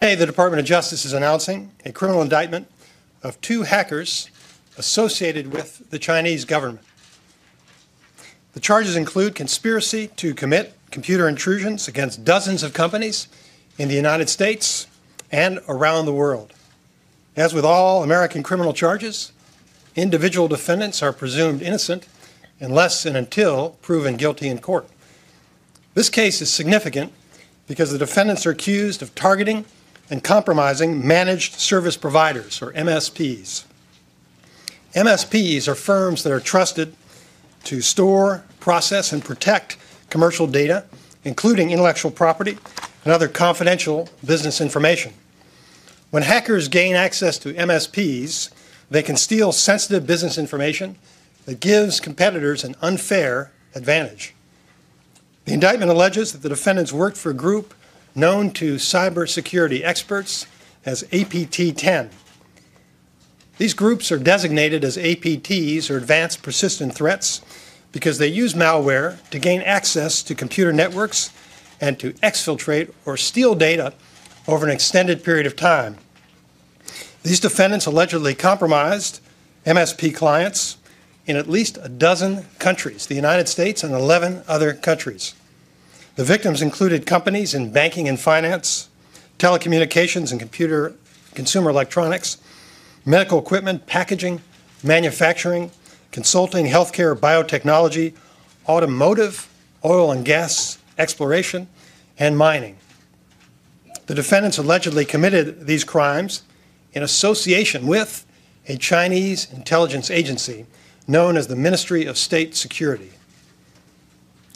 Today, the Department of Justice is announcing a criminal indictment of 2 hackers associated with the Chinese government. The charges include conspiracy to commit computer intrusions against dozens of companies in the United States and around the world. As with all American criminal charges, individual defendants are presumed innocent unless and until proven guilty in court. This case is significant because the defendants are accused of targeting and compromising managed service providers, or MSPs. MSPs are firms that are trusted to store, process, and protect commercial data, including intellectual property and other confidential business information. When hackers gain access to MSPs, they can steal sensitive business information that gives competitors an unfair advantage. The indictment alleges that the defendants worked for a group known to cybersecurity experts as APT-10. These groups are designated as APTs, or Advanced Persistent Threats, because they use malware to gain access to computer networks and to exfiltrate or steal data over an extended period of time. These defendants allegedly compromised MSP clients in at least a dozen countries, the United States and 11 other countries. The victims included companies in banking and finance, telecommunications and consumer electronics, medical equipment, packaging, manufacturing, consulting, healthcare, biotechnology, automotive, oil and gas exploration, and mining. The defendants allegedly committed these crimes in association with a Chinese intelligence agency known as the Ministry of State Security.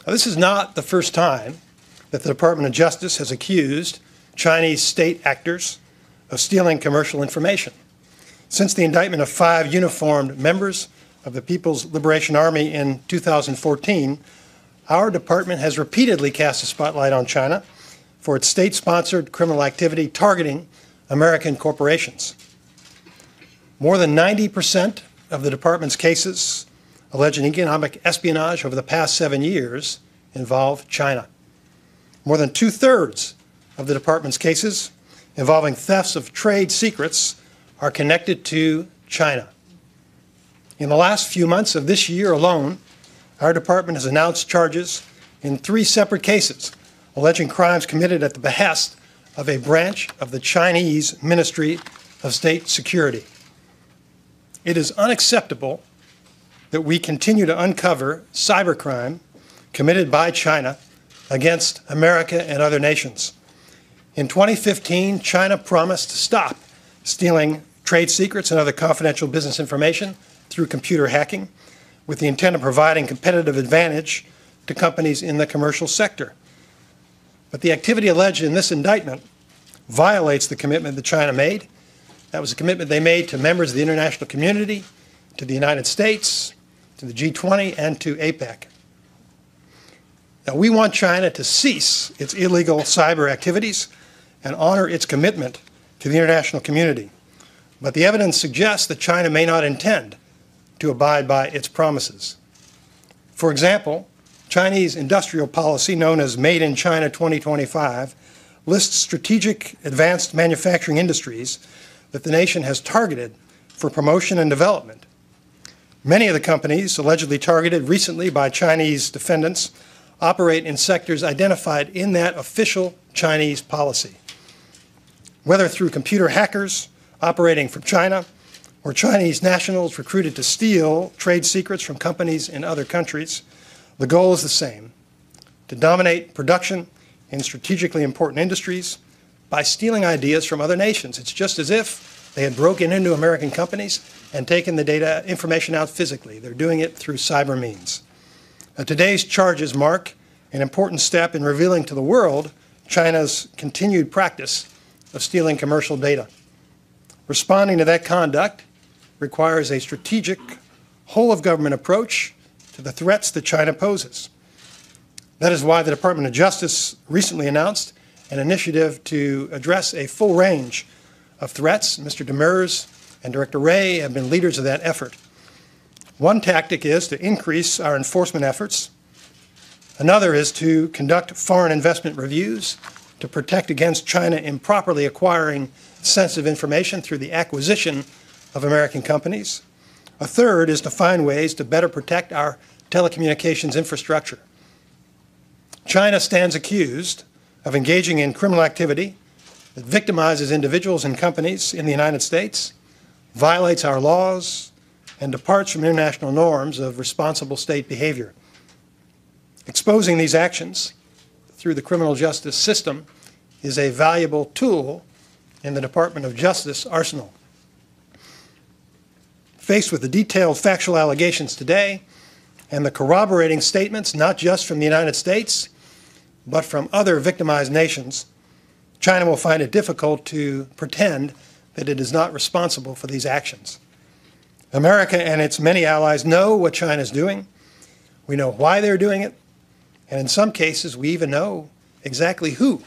Now, this is not the first time that the Department of Justice has accused Chinese state actors of stealing commercial information. Since the indictment of 5 uniformed members of the People's Liberation Army in 2014, our department has repeatedly cast a spotlight on China for its state-sponsored criminal activity targeting American corporations. More than 90% of the department's cases alleging economic espionage over the past 7 years involve China. More than 2/3 of the department's cases involving thefts of trade secrets are connected to China. In the last few months of this year alone, our department has announced charges in 3 separate cases alleging crimes committed at the behest of a branch of the Chinese Ministry of State Security. It is unacceptable that we continue to uncover cybercrime committed by China against America and other nations. In 2015, China promised to stop stealing trade secrets and other confidential business information through computer hacking with the intent of providing competitive advantage to companies in the commercial sector. But the activity alleged in this indictment violates the commitment that China made. That was a commitment they made to members of the international community, to the United States, to the G20, and to APEC. Now, we want China to cease its illegal cyber activities and honor its commitment to the international community. But the evidence suggests that China may not intend to abide by its promises. For example, Chinese industrial policy, known as Made in China 2025, lists strategic advanced manufacturing industries that the nation has targeted for promotion and development. Many of the companies allegedly targeted recently by Chinese defendants operate in sectors identified in that official Chinese policy. Whether through computer hackers operating from China or Chinese nationals recruited to steal trade secrets from companies in other countries, the goal is the same: to dominate production in strategically important industries by stealing ideas from other nations. It's just as if they had broken into American companies and taken the data information out physically. They're doing it through cyber means. Today's charges mark an important step in revealing to the world China's continued practice of stealing commercial data. Responding to that conduct requires a strategic, whole-of-government approach to the threats that China poses. That is why the Department of Justice recently announced an initiative to address a full range of threats. Mr. Demers and Director Wray have been leaders of that effort. One tactic is to increase our enforcement efforts. Another is to conduct foreign investment reviews to protect against China improperly acquiring sensitive information through the acquisition of American companies. A third is to find ways to better protect our telecommunications infrastructure. China stands accused of engaging in criminal activity that victimizes individuals and companies in the United States, violates our laws, and departs from international norms of responsible state behavior. Exposing these actions through the criminal justice system is a valuable tool in the Department of Justice arsenal. Faced with the detailed factual allegations today and the corroborating statements not just from the United States, but from other victimized nations, China will find it difficult to pretend that it is not responsible for these actions. America and its many allies know what China is doing. We know why they're doing it. And in some cases, we even know exactly who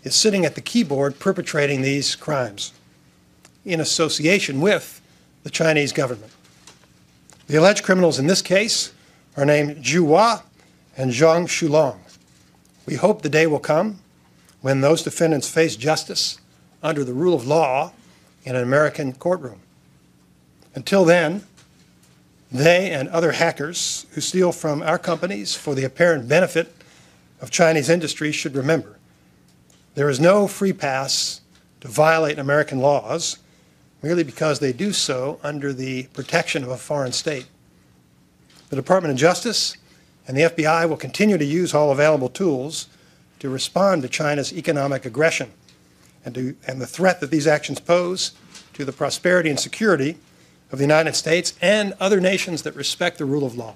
is sitting at the keyboard perpetrating these crimes in association with the Chinese government. The alleged criminals in this case are named Zhu Hua and Zhang Shilong. We hope the day will come when those defendants face justice under the rule of law in an American courtroom. Until then, they and other hackers who steal from our companies for the apparent benefit of Chinese industry should remember there is no free pass to violate American laws merely because they do so under the protection of a foreign state. The Department of Justice and the FBI will continue to use all available tools to respond to China's economic aggression and the threat that these actions pose to the prosperity and security of the United States and other nations that respect the rule of law.